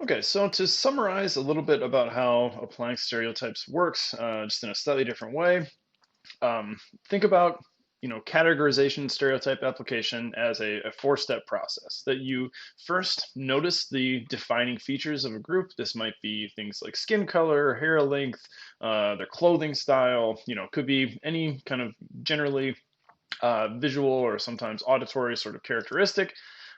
Okay, so to summarize a little bit about how applying stereotypes works, just in a slightly different way, um, think about categorization stereotype application as a four-step process that you first notice the defining features of a group. This might be things like skin color, hair length, their clothing style, could be any kind of generally visual or sometimes auditory sort of characteristic.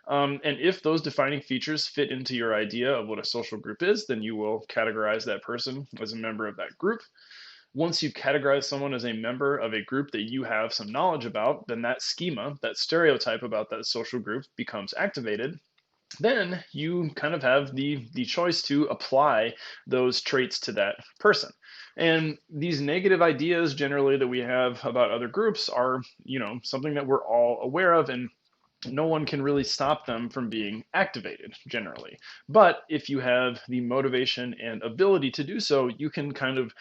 And if those defining features fit into your idea of what a social group is, then you will categorize that person as a member of that group. Once you categorize someone as a member of a group that you have some knowledge about, then that schema, that stereotype about that social group becomes activated. Then you kind of have the choice to apply those traits to that person. And these negative ideas generally that we have about other groups are, something that we're all aware of, and no one can really stop them from being activated generally. But if you have the motivation and ability to do so, you can kind of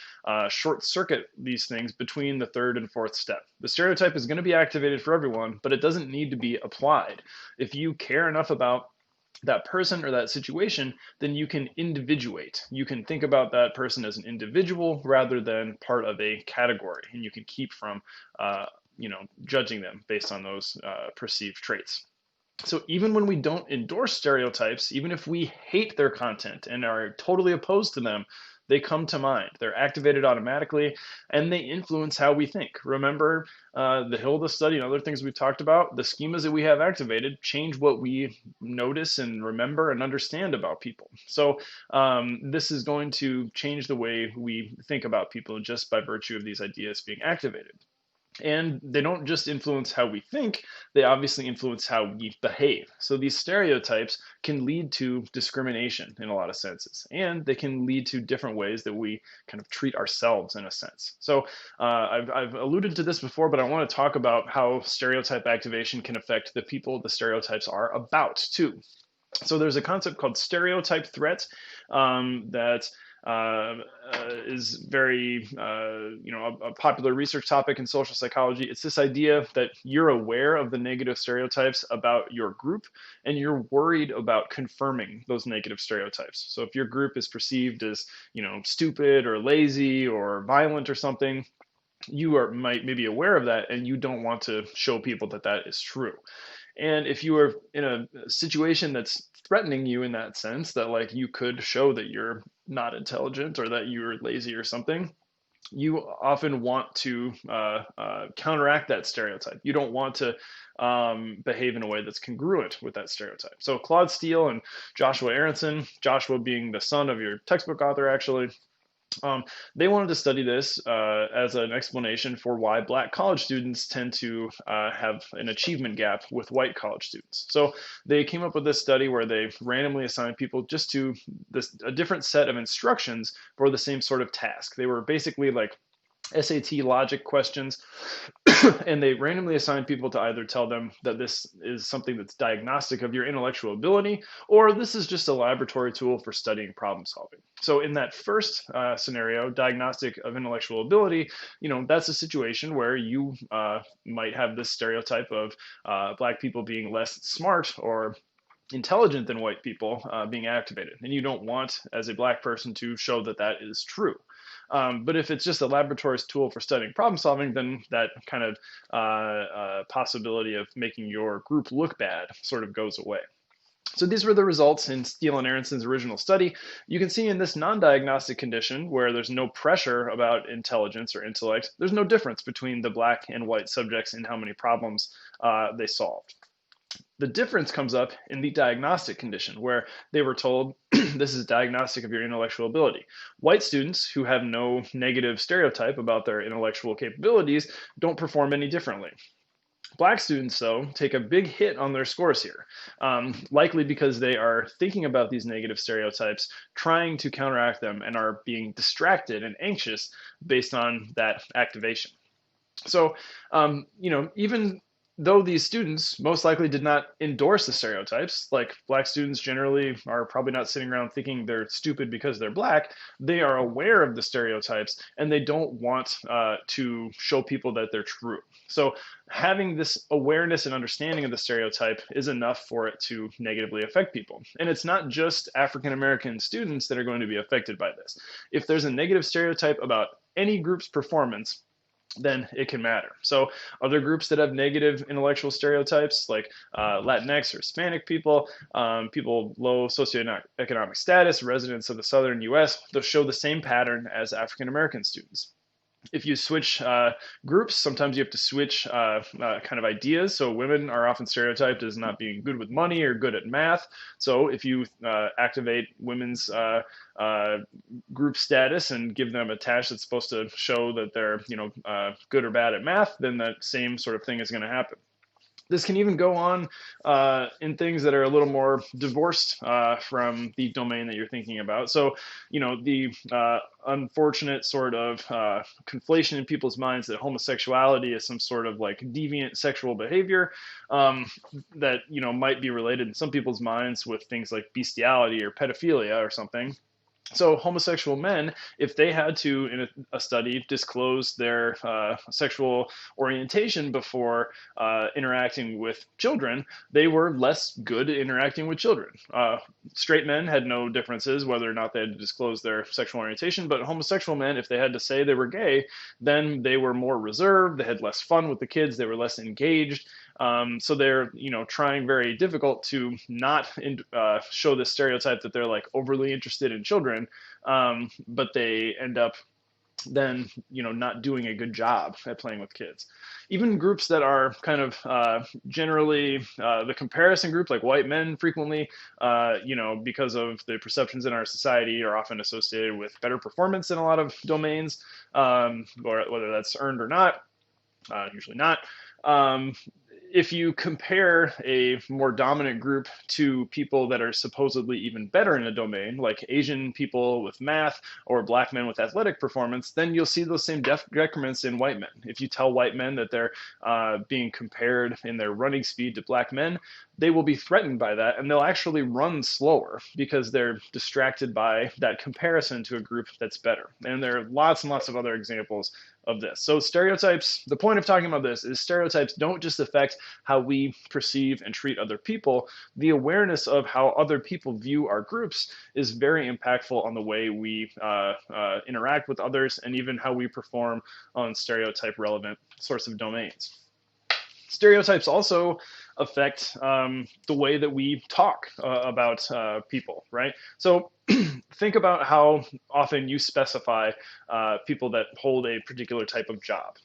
short circuit these things between the third and fourth step. The stereotype is going to be activated for everyone, but it doesn't need to be applied. If you care enough about that person or that situation, then you can individuate. You can think about that person as an individual rather than part of a category, and you can keep from, judging them based on those perceived traits. So even when we don't endorse stereotypes, even if we hate their content and are totally opposed to them, they come to mind. They're activated automatically, and they influence how we think. Remember the Hilda study and other things we've talked about? The schemas that we have activated change what we notice and remember and understand about people. So this is going to change the way we think about people just by virtue of these ideas being activated. And they don't just influence how we think, they obviously influence how we behave. So these stereotypes can lead to discrimination in a lot of senses, and they can lead to different ways that we kind of treat ourselves in a sense. So I've alluded to this before, but I want to talk about how stereotype activation can affect the people the stereotypes are about too. So there's a concept called stereotype threat that uh, is very, a popular research topic in social psychology. It's this idea that you're aware of the negative stereotypes about your group, and you're worried about confirming those negative stereotypes. So if your group is perceived as, stupid or lazy or violent or something, you are might maybe aware of that, and you don't want to show people that that is true. And if you are in a situation that's threatening you in that sense, that like you could show that you're not intelligent or that you're lazy or something, you often want to counteract that stereotype. You don't want to behave in a way that's congruent with that stereotype. So Claude Steele and Joshua Aronson, Joshua being the son of your textbook author, actually, they wanted to study this as an explanation for why black college students tend to have an achievement gap with white college students. So they came up with this study where they randomly assigned people just to a different set of instructions for the same sort of task. They were basically like SAT logic questions, and they randomly assigned people to either tell them that this is something that's diagnostic of your intellectual ability, or this is just a laboratory tool for studying problem solving. So in that first scenario, diagnostic of intellectual ability, that's a situation where you might have this stereotype of black people being less smart or intelligent than white people being activated. And you don't want, as a black person, to show that that is true. But if it's just a laboratory tool for studying problem solving, then that kind of possibility of making your group look bad sort of goes away. So these were the results in Steele and Aronson's original study. You can see in this non-diagnostic condition, where there's no pressure about intelligence or intellect, there's no difference between the black and white subjects in how many problems they solved. The difference comes up in the diagnostic condition, where they were told this is diagnostic of your intellectual ability. White students who have no negative stereotype about their intellectual capabilities don't perform any differently. Black students, though, take a big hit on their scores here, likely because they are thinking about these negative stereotypes, trying to counteract them, and are being distracted and anxious based on that activation. So, even though these students most likely did not endorse the stereotypes, like black students generally are probably not sitting around thinking they're stupid because they're black, they are aware of the stereotypes and they don't want to show people that they're true. So having this awareness and understanding of the stereotype is enough for it to negatively affect people. And it's not just African American students that are going to be affected by this. If there's a negative stereotype about any group's performance, then it can matter. So other groups that have negative intellectual stereotypes, like Latinx or Hispanic people, people low socioeconomic status, residents of the southern U.S., they'll show the same pattern as African American students. If you switch groups, sometimes you have to switch kind of ideas. So women are often stereotyped as not being good with money or good at math. So if you activate women's group status and give them a task that's supposed to show that they're good or bad at math, then that same sort of thing is going to happen. This can even go on in things that are a little more divorced from the domain that you're thinking about. So, the unfortunate sort of conflation in people's minds that homosexuality is some sort of like deviant sexual behavior that, might be related in some people's minds with things like bestiality or pedophilia or something. So homosexual men, if they had to, in a study, disclose their sexual orientation before interacting with children, they were less good at interacting with children. Straight men had no differences whether or not they had to disclose their sexual orientation, but homosexual men, if they had to say they were gay, then they were more reserved, they had less fun with the kids, they were less engaged. So they're, trying very difficult to not show this stereotype that they're like overly interested in children, but they end up then, not doing a good job at playing with kids. Even groups that are kind of generally the comparison group, like white men frequently, because of the perceptions in our society are often associated with better performance in a lot of domains, or whether that's earned or not, usually not. If you compare a more dominant group to people that are supposedly even better in a domain, like Asian people with math or black men with athletic performance, then you'll see those same decrements in white men. If you tell white men that they're being compared in their running speed to black men, they will be threatened by that and they'll actually run slower because they're distracted by that comparison to a group that's better. And there are lots and lots of other examples of this. So stereotypes, the point of talking about this is stereotypes don't just affect how we perceive and treat other people. The awareness of how other people view our groups is very impactful on the way we interact with others and even how we perform on stereotype relevant sorts of domains. Stereotypes also affect the way that we talk about people, right? So think about how often you specify people that hold a particular type of job.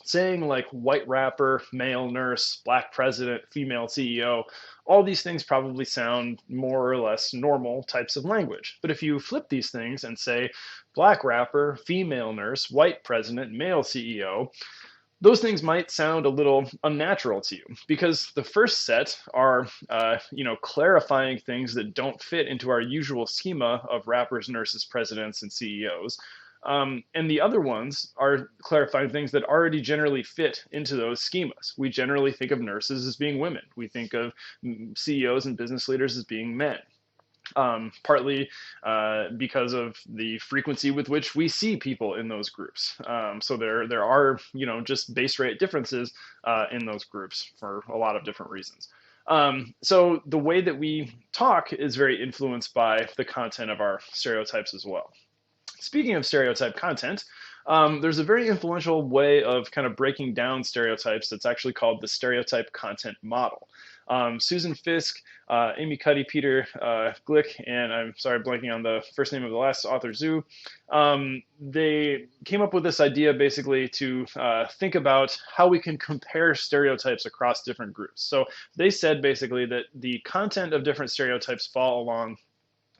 Saying like white rapper, male nurse, black president, female CEO, all these things probably sound more or less normal types of language. But if you flip these things and say black rapper, female nurse, white president, male CEO, those things might sound a little unnatural to you because the first set are, clarifying things that don't fit into our usual schema of rappers, nurses, presidents, and CEOs. And the other ones are clarifying things that already generally fit into those schemas. We generally think of nurses as being women. We think of CEOs and business leaders as being men. Partly because of the frequency with which we see people in those groups. So there are, just base rate differences in those groups for a lot of different reasons. So the way that we talk is very influenced by the content of our stereotypes as well. Speaking of stereotype content, there's a very influential way of kind of breaking down stereotypes that's actually called the stereotype content model. Susan Fisk, Amy Cuddy, Peter Glick, and I'm sorry, blanking on the first name of the last author, Zhu, they came up with this idea basically to think about how we can compare stereotypes across different groups. So they said basically that the content of different stereotypes fall along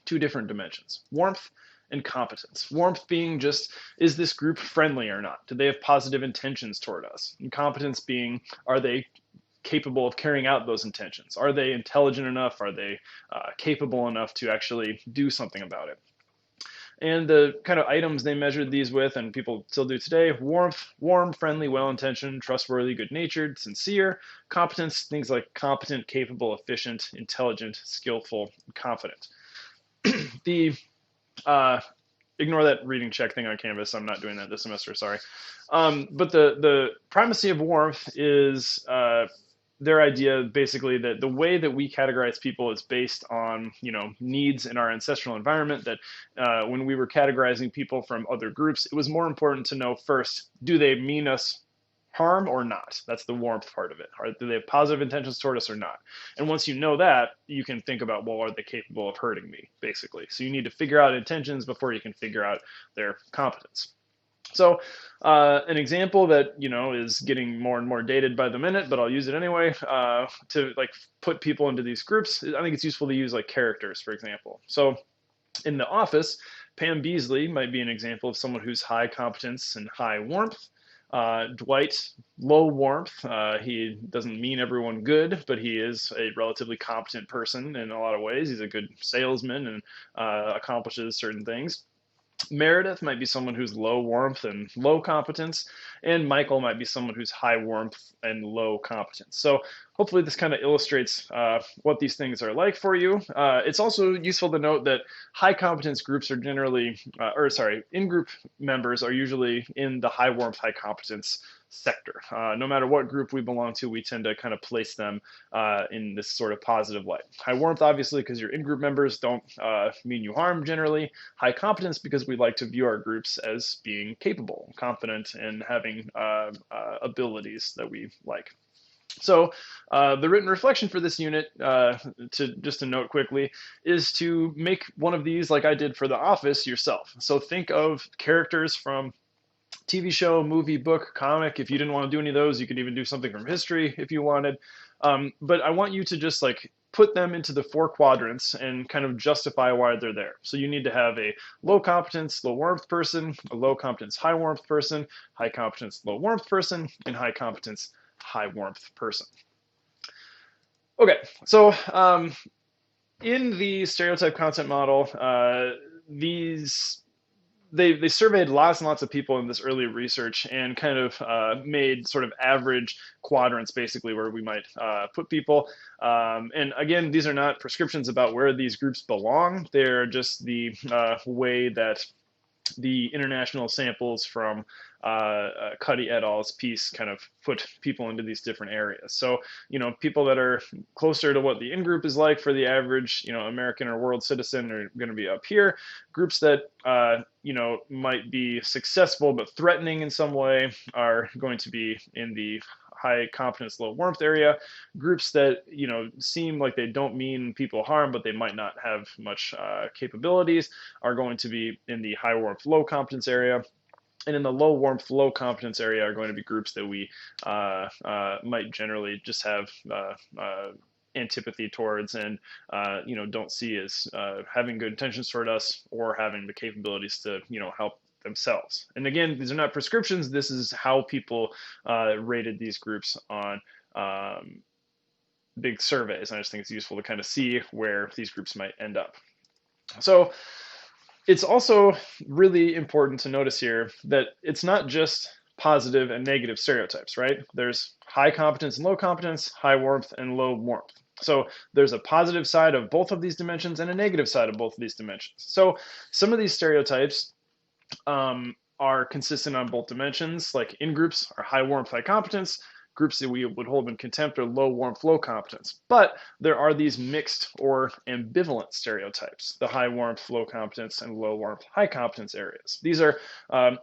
two different dimensions: warmth and competence. Warmth being just, is this group friendly or not? Do they have positive intentions toward us? And competence being, are they capable of carrying out those intentions? Are they intelligent enough? Are they capable enough to actually do something about it? And the kind of items they measured these with, and people still do today: warmth, warm, friendly, well-intentioned, trustworthy, good-natured, sincere; competence, things like competent, capable, efficient, intelligent, skillful, confident. The ignore that reading check thing on Canvas. I'm not doing that this semester, sorry. But the primacy of warmth is their idea, basically, that the way that we categorize people is based on, needs in our ancestral environment. That when we were categorizing people from other groups, it was more important to know first, do they mean us harm or not? That's the warmth part of it. Do they have positive intentions toward us or not? And once you know that, you can think about, well, are they capable of hurting me, basically? So you need to figure out intentions before you can figure out their competence. So an example that is getting more and more dated by the minute, but I'll use it anyway, to like put people into these groups. I think it's useful to use like characters, for example. So in The Office, Pam Beesly might be an example of someone who's high competence and high warmth. Dwight, low warmth. He doesn't mean everyone good, but he is a relatively competent person in a lot of ways. He's a good salesman and accomplishes certain things. Meredith might be someone who's low warmth and low competence, and Michael might be someone who's high warmth and low competence. So hopefully this kind of illustrates what these things are like for you. It's also useful to note that high competence groups are generally, in-group members are usually in the high warmth, high competence sector. No matter what group we belong to, we tend to kind of place them in this sort of positive light. High warmth, obviously, because your in-group members don't mean you harm generally. High competence, because we like to view our groups as being capable, confident, and having abilities that we like. So the written reflection for this unit, to note quickly, is to make one of these, like I did for The Office, yourself. So think of characters from TV show, movie, book, comic. If you didn't want to do any of those, you could even do something from history if you wanted. But I want you to just like put them into the 4 quadrants and kind of justify why they're there. So you need to have a low competence, low warmth person, a low competence, high warmth person, high competence, low warmth person, and high competence, high warmth person. Okay, so in the stereotype content model, they surveyed lots and lots of people in this early research and kind of made sort of average quadrants, basically, where we might put people. And again, these are not prescriptions about where these groups belong. They're just the way that the international samples from Cuddy et al.'s piece kind of put people into these different areas. So, people that are closer to what the in-group is like for the average, American or world citizen are going to be up here. Groups that, might be successful but threatening in some way are going to be in the high competence, low warmth area. Groups that, seem like they don't mean people harm, but they might not have much capabilities are going to be in the high warmth, low competence area. And in the low warmth, low competence area are going to be groups that we might generally just have antipathy towards and don't see as having good intentions toward us or having the capabilities to help themselves. And again, these are not prescriptions. This is how people rated these groups on big surveys. And I just think it's useful to kind of see where these groups might end up. So it's also really important to notice here that it's not just positive and negative stereotypes, right? There's high competence and low competence, high warmth and low warmth. So there's a positive side of both of these dimensions and a negative side of both of these dimensions. So some of these stereotypes are consistent on both dimensions, like in groups are high warmth, high competence. Groups that we would hold in contempt are low warmth, low competence. But there are these mixed or ambivalent stereotypes, the high warmth, low competence, and low warmth, high competence areas. These are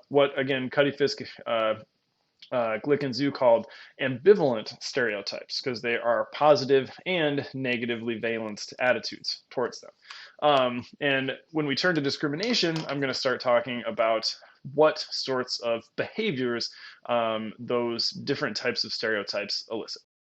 what, again, Cuddy, Fisk, Glick, and Zhu called ambivalent stereotypes because they are positive and negatively valenced attitudes towards them. And when we turn to discrimination, I'm going to start talking about what sorts of behaviors those different types of stereotypes elicit.